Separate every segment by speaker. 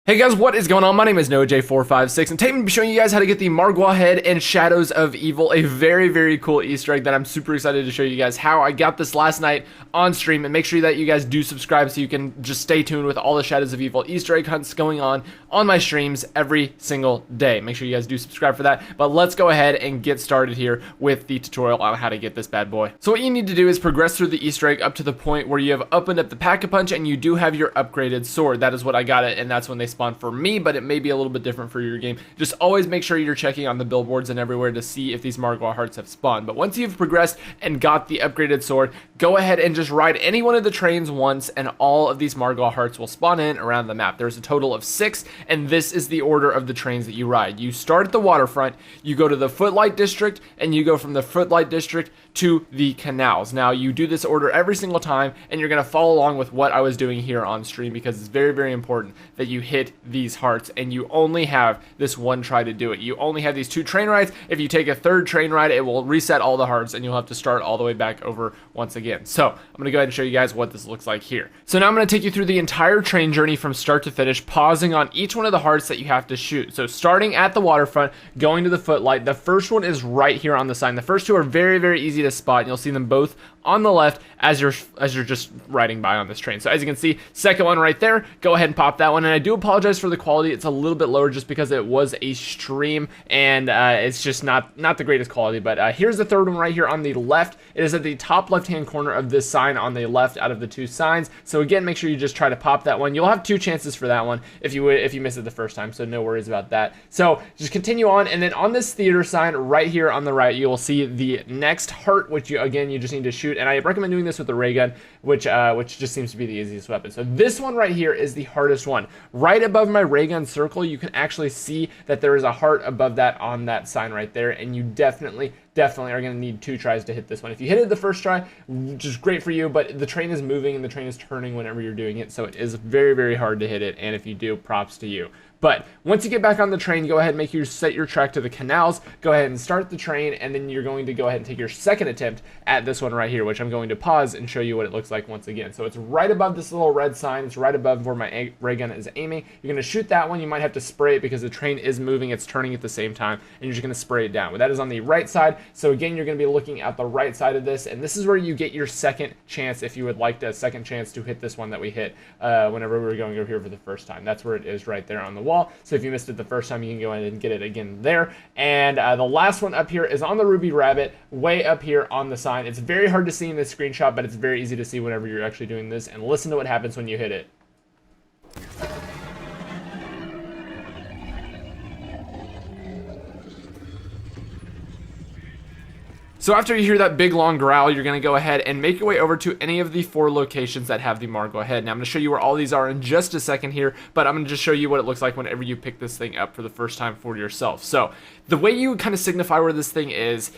Speaker 1: Hey guys, what is going on? My name is NoahJ456, and today I'm going to be showing you guys how to get the MARGWA head and Shadows of Evil, a very cool Easter egg that I'm super excited to show you guys how I got this last night on stream. And make sure that you guys do subscribe so you can just stay tuned with all the Shadows of Evil Easter egg hunts going on my streams every single day. Make sure you guys do subscribe for that. But let's go ahead and get started here with the tutorial on how to get this bad boy. So what you need to do is progress through the Easter egg up to the point where you have opened up the Pack-a-Punch and you do have your upgraded sword. That is what I got it, and that's when they spawn for me, but it may be a little bit different for your game. Just always make sure you're checking on the billboards and everywhere to see if these MARGWA hearts have spawned. But once you've progressed and got the upgraded sword, go ahead and just ride any one of the trains once, and all of these MARGWA hearts will spawn in around the map. There's a total of 6, and this is the order of the trains that you ride. You start at the waterfront, you go to the Footlight District, and you go from the Footlight District to the canals. Now, you do this order every single time, and you're going to follow along with what I was doing here on stream, because it's very important that you hit these hearts, and you only have this one try to do it. You only have these 2 train rides. If you take a 3rd train ride, it will reset all the hearts, and you'll have to start all the way back over once again. So I'm going to go ahead and show you guys what this looks like here. So now I'm going to take you through the entire train journey from start to finish, pausing on each one of the hearts that you have to shoot. So starting at the waterfront, going to the Footlight, the first one is right here on the sign. The first 2 are very easy to spot, and you'll see them both on the left as you're just riding by on this train. So as you can see, second one right there, go ahead and pop that one. And I do apologize for the quality. It's a little bit lower just because it was a stream, and it's just not the greatest quality. But here's the third one right here on the left. It is at the top left-hand corner of this sign on the left out of the 2 signs. So again, make sure you just try to pop that one. You'll have 2 chances for that one if you miss it the first time, so no worries about that. So just continue on, and then on this theater sign right here on the right, you will see the next heart, which you just need to shoot. And I recommend doing this with the ray gun, which just seems to be the easiest weapon. So this one right here is the hardest one. Right above my ray gun circle, you can actually see that there is a heart above that on that sign right there, and you definitely are going to need 2 tries to hit this one. If you hit it the first try, which is great for you, but the train is moving and the train is turning whenever you're doing it, so it is very hard to hit it, and if you do, props to you. But once you get back on the train, go ahead and set your track to the canals, go ahead and start the train, and then you're going to go ahead and take your second attempt at this one right here, which I'm going to pause and show you what it looks like once again. So it's right above this little red sign. It's right above where my ray gun is aiming. You're going to shoot that one. You might have to spray it because the train is moving. It's turning at the same time, and you're just going to spray it down. But that is on the right side. So again, you're going to be looking at the right side of this, and this is where you get your second chance if you would like a second chance to hit this one that we hit whenever we were going over here for the first time. That's where it is right there on the wall. So if you missed it the first time, you can go ahead and get it again there. And the last one up here is on the Ruby Rabbit, way up here on the sign. It's very hard to see in this screenshot, but it's very easy to see whenever you're actually doing this. And listen to what happens when you hit it. So after you hear that big long growl, you're going to go ahead and make your way over to any of the 4 locations that have the MARGWA head. Now I'm going to show you where all these are in just a second here, but I'm going to just show you what it looks like whenever you pick this thing up for the first time for yourself. So the way you kind of signify where this thing is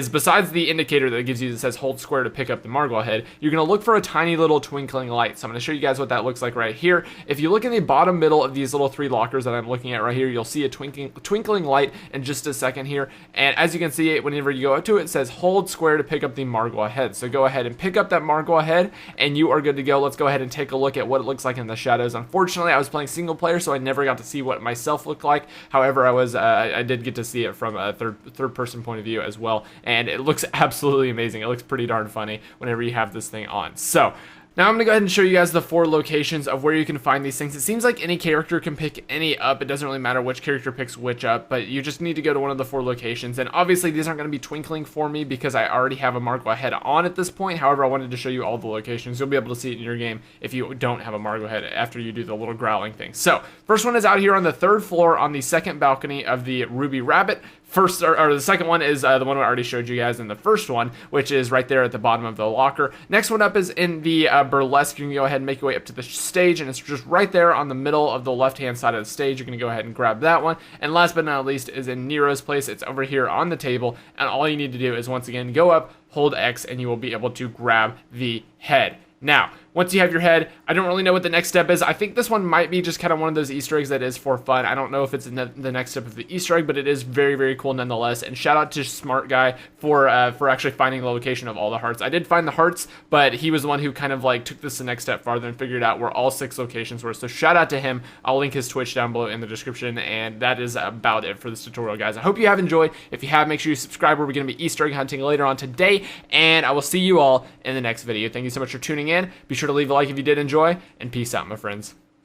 Speaker 1: besides the indicator that gives you that says hold square to pick up the MARGWA head, you're going to look for a tiny little twinkling light. So I'm going to show you guys what that looks like right here. If you look in the bottom middle of these little 3 lockers that I'm looking at right here, you'll see a twinkling light in just a second here. And as you can see, whenever you go up to it, it says hold square to pick up the MARGWA head. So go ahead and pick up that MARGWA head, and you are good to go. Let's go ahead and take a look at what it looks like in the shadows. Unfortunately, I was playing single player, so I never got to see what myself looked like. However, I did get to see it from a third person point of view as well, and it looks absolutely amazing. It looks pretty darn funny whenever you have this thing on. So now I'm going to go ahead and show you guys the 4 locations of where you can find these things. It seems like any character can pick any up. It doesn't really matter which character picks which up, but you just need to go to one of the 4 locations. And obviously these aren't going to be twinkling for me because I already have a MARGWA head on at this point. However, I wanted to show you all the locations. You'll be able to see it in your game if you don't have a MARGWA head after you do the little growling thing. So first one is out here on the 3rd floor on the 2nd balcony of the Ruby Rabbit. The second one is the one I already showed you guys in the first one, which is right there at the bottom of the locker. Next one up is in the Burlesque. You can go ahead and make your way up to the stage, and it's just right there on the middle of the left-hand side of the stage. You're going to go ahead and grab that one. And last but not least is in Nero's place. It's over here on the table, and all you need to do is once again go up, hold X, and you will be able to grab the head. Now, once you have your head, I don't really know what the next step is. I think this one might be just kind of one of those Easter eggs that is for fun. I don't know if it's in the next step of the Easter egg, but it is very, very cool nonetheless. And shout out to Smart Guy for actually finding the location of all the hearts. I did find the hearts, but he was the one who kind of like took this the next step farther and figured out where all 6 locations were. So shout out to him. I'll link his Twitch down below in the description, and that is about it for this tutorial, guys. I hope you have enjoyed. If you have, make sure you subscribe, where we're going to be Easter egg hunting later on today, and I will see you all in the next video. Thank you so much for tuning in. Be sure to leave a like if you did enjoy, and peace out, my friends.